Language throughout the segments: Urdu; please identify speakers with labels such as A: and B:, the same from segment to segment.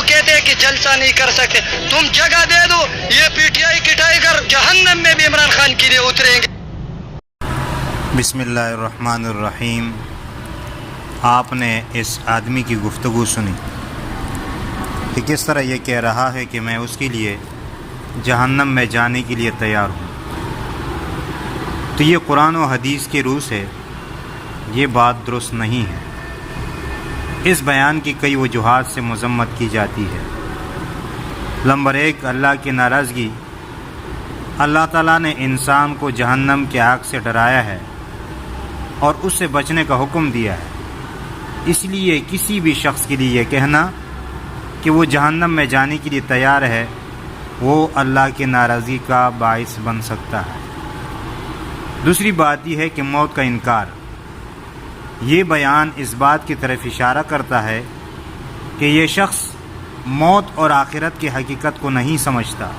A: کہتے ہیں کہ جلسہ نہیں کر سکتے. تم جگہ دے دو, یہ پی ٹی آئی کی ٹائیگر جہنم میں بھی عمران خان کے لیے اتریں گے.
B: بسم اللہ الرحمن الرحیم. آپ نے اس آدمی کی گفتگو سنی کہ کس طرح یہ کہہ رہا ہے کہ میں اس کے لیے جہنم میں جانے کے لیے تیار ہوں. تو یہ قرآن و حدیث کی روح سے یہ بات درست نہیں ہے. اس بیان کی کئی وجوہات سے مذمت کی جاتی ہے. نمبر 1, اللہ کی ناراضگی. اللہ تعالیٰ نے انسان کو جہنم کی آگ سے ڈرایا ہے اور اس سے بچنے کا حکم دیا ہے. اس لیے کسی بھی شخص کے لیے یہ کہنا کہ وہ جہنم میں جانے کے لیے تیار ہے, وہ اللہ کی ناراضگی کا باعث بن سکتا ہے. دوسری بات یہ ہے کہ موت کا انکار. یہ بیان اس بات کی طرف اشارہ کرتا ہے کہ یہ شخص موت اور آخرت کی حقیقت کو نہیں سمجھتا.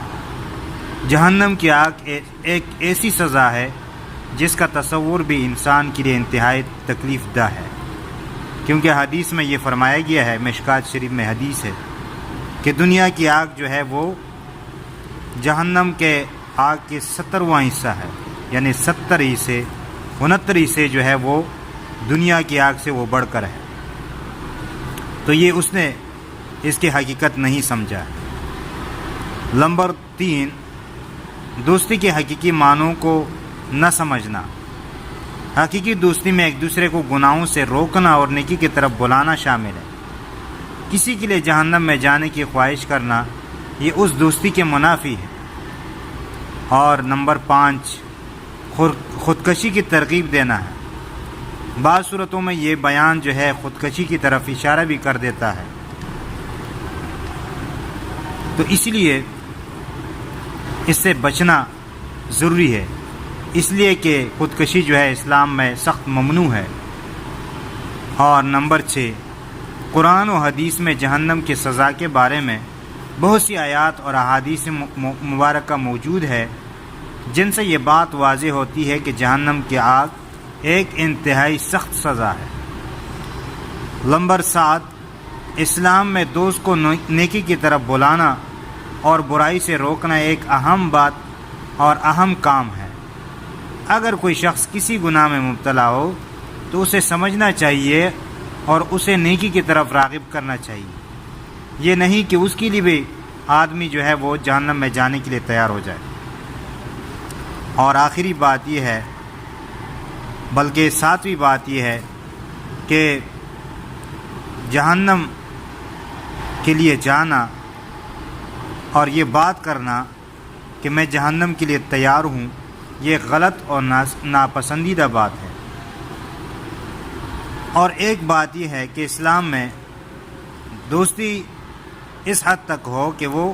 B: جہنم کی آگ ایک ایسی سزا ہے جس کا تصور بھی انسان کے لیے انتہائی تکلیف دہ ہے, کیونکہ حدیث میں یہ فرمایا گیا ہے, مشکات شریف میں حدیث ہے کہ دنیا کی آگ جو ہے وہ جہنم کے آگ کے 70واں حصہ ہے, یعنی 69 حصے جو ہے وہ دنیا کی آگ سے وہ بڑھ کر ہے. تو یہ اس نے اس کی حقیقت نہیں سمجھا. نمبر 3, دوستی کے حقیقی معنوں کو نہ سمجھنا. حقیقی دوستی میں ایک دوسرے کو گناہوں سے روکنا اور نیکی کی طرف بلانا شامل ہے. کسی کے لیے جہنم میں جانے کی خواہش کرنا یہ اس دوستی کے منافی ہے. اور نمبر 5, خودکشی کی ترغیب دینا ہے. بعض صورتوں میں یہ بیان جو ہے خودکشی کی طرف اشارہ بھی کر دیتا ہے. تو اس لیے اس سے بچنا ضروری ہے, اس لیے کہ خودکشی جو ہے اسلام میں سخت ممنوع ہے. اور نمبر 6, قرآن و حدیث میں جہنم کی سزا کے بارے میں بہت سی آیات اور احادیث مبارکہ موجود ہے جن سے یہ بات واضح ہوتی ہے کہ جہنم کی آگ ایک انتہائی سخت سزا ہے. نمبر 7, اسلام میں دوست کو نیکی کی طرف بلانا اور برائی سے روکنا ایک اہم بات اور اہم کام ہے. اگر کوئی شخص کسی گناہ میں مبتلا ہو تو اسے سمجھنا چاہیے اور اسے نیکی کی طرف راغب کرنا چاہیے. یہ نہیں کہ اس کے لیے بھی آدمی جو ہے وہ جہنم میں جانے کے لیے تیار ہو جائے. اور آخری بات یہ ہے, بلکہ 7ویں بات یہ ہے کہ جہنم کے لیے جانا اور یہ بات کرنا کہ میں جہنم کے لیے تیار ہوں, یہ غلط اور ناپسندیدہ بات ہے. اور ایک بات یہ ہے کہ اسلام میں دوستی اس حد تک ہو کہ وہ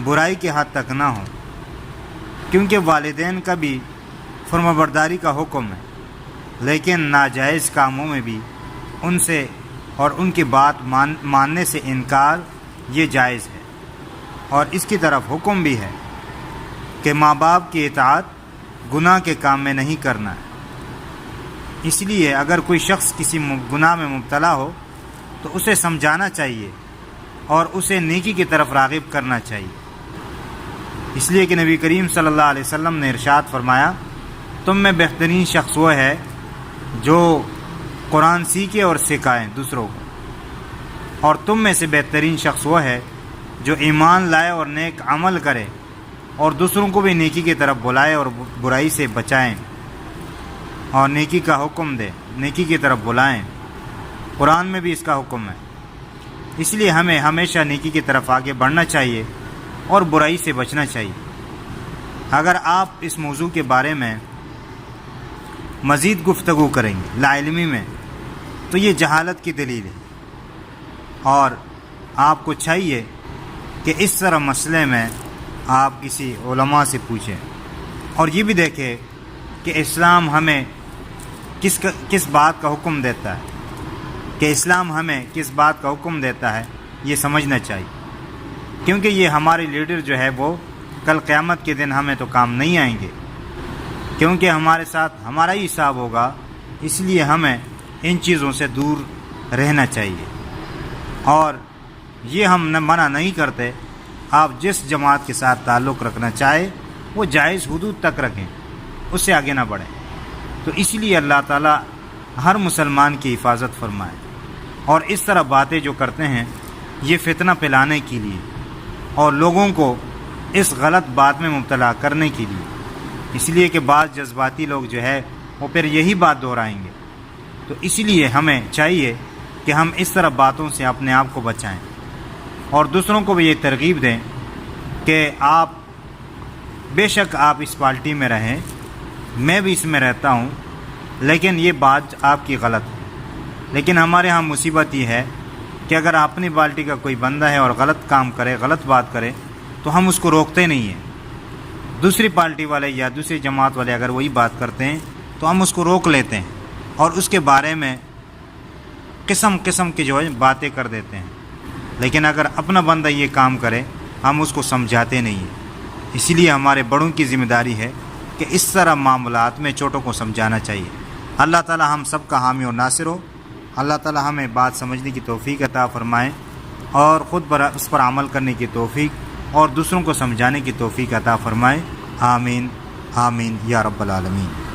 B: برائی کے حد تک نہ ہو, کیونکہ والدین کا بھی فرمانبرداری کا حکم ہے, لیکن ناجائز کاموں میں بھی ان سے اور ان کی بات ماننے سے انکار یہ جائز ہے. اور اس کی طرف حکم بھی ہے کہ ماں باپ کی اطاعت گناہ کے کام میں نہیں کرنا ہے. اس لیے اگر کوئی شخص کسی گناہ میں مبتلا ہو تو اسے سمجھانا چاہیے اور اسے نیکی کی طرف راغب کرنا چاہیے. اس لیے کہ نبی کریم صلی اللہ علیہ وسلم نے ارشاد فرمایا, تم میں بہترین شخص وہ ہے جو قرآن سیکھے اور سکھائیں دوسروں کو, اور تم میں سے بہترین شخص وہ ہے جو ایمان لائے اور نیک عمل کرے اور دوسروں کو بھی نیکی کی طرف بلائے اور برائی سے بچائیں اور نیکی کا حکم دے, نیکی کی طرف بلائیں. قرآن میں بھی اس کا حکم ہے. اس لیے ہمیں ہمیشہ نیکی کی طرف آگے بڑھنا چاہیے اور برائی سے بچنا چاہیے. اگر آپ اس موضوع کے بارے میں مزید گفتگو کریں گے لا علمی میں تو یہ جہالت کی دلیل ہے, اور آپ کو چاہیے کہ اس طرح مسئلے میں آپ کسی علماء سے پوچھیں اور یہ بھی دیکھیں کہ اسلام ہمیں کس بات کا حکم دیتا ہے, کہ اسلام ہمیں کس بات کا حکم دیتا ہے, یہ سمجھنا چاہیے. کیونکہ یہ ہمارے لیڈر جو ہے وہ کل قیامت کے دن ہمیں تو کام نہیں آئیں گے, کیونکہ ہمارے ساتھ ہمارا ہی حساب ہوگا. اس لیے ہمیں ان چیزوں سے دور رہنا چاہیے. اور یہ ہم منع نہیں کرتے، آپ جس جماعت کے ساتھ تعلق رکھنا چاہے وہ جائز حدود تک رکھیں، اس سے آگے نہ بڑھیں۔ تو اس لیے اللہ تعالیٰ ہر مسلمان کی حفاظت فرمائے، اور اس طرح باتیں جو کرتے ہیں یہ فتنہ پھیلانے کے لیے اور لوگوں کو اس غلط بات میں مبتلا کرنے کے لیے، اس لیے کہ بعض جذباتی لوگ جو ہے وہ پھر یہی بات دہرائیں گے۔ تو اس لیے ہمیں چاہیے کہ ہم اس طرح باتوں سے اپنے آپ کو بچائیں اور دوسروں کو بھی یہ ترغیب دیں کہ آپ بے شک آپ اس پارٹی میں رہیں، میں بھی اس میں رہتا ہوں، لیکن یہ بات آپ کی غلط ہے۔ لیکن ہمارے ہاں مصیبت یہ ہے کہ اگر اپنی پارٹی کا کوئی بندہ ہے اور غلط کام کرے، غلط بات کرے، تو ہم اس کو روکتے نہیں ہیں۔ دوسری پارٹی والے یا دوسری جماعت والے اگر وہی بات کرتے ہیں تو ہم اس کو روک لیتے ہیں اور اس کے بارے میں قسم قسم کی جو ہے باتیں کر دیتے ہیں۔ لیکن اگر اپنا بندہ یہ کام کرے ہم اس کو سمجھاتے نہیں ہیں۔ اسی لیے ہمارے بڑوں کی ذمہ داری ہے کہ اس طرح معاملات میں چھوٹوں کو سمجھانا چاہیے۔ اللہ تعالی ہم سب کا حامی اور ناصر ہو۔ اللہ تعالی ہمیں بات سمجھنے کی توفیق عطا فرمائے اور خود اس پر عمل کرنے کی توفیق اور دوسروں کو سمجھانے کی توفیق عطا فرمائے۔ آمین آمین یا رب العالمین۔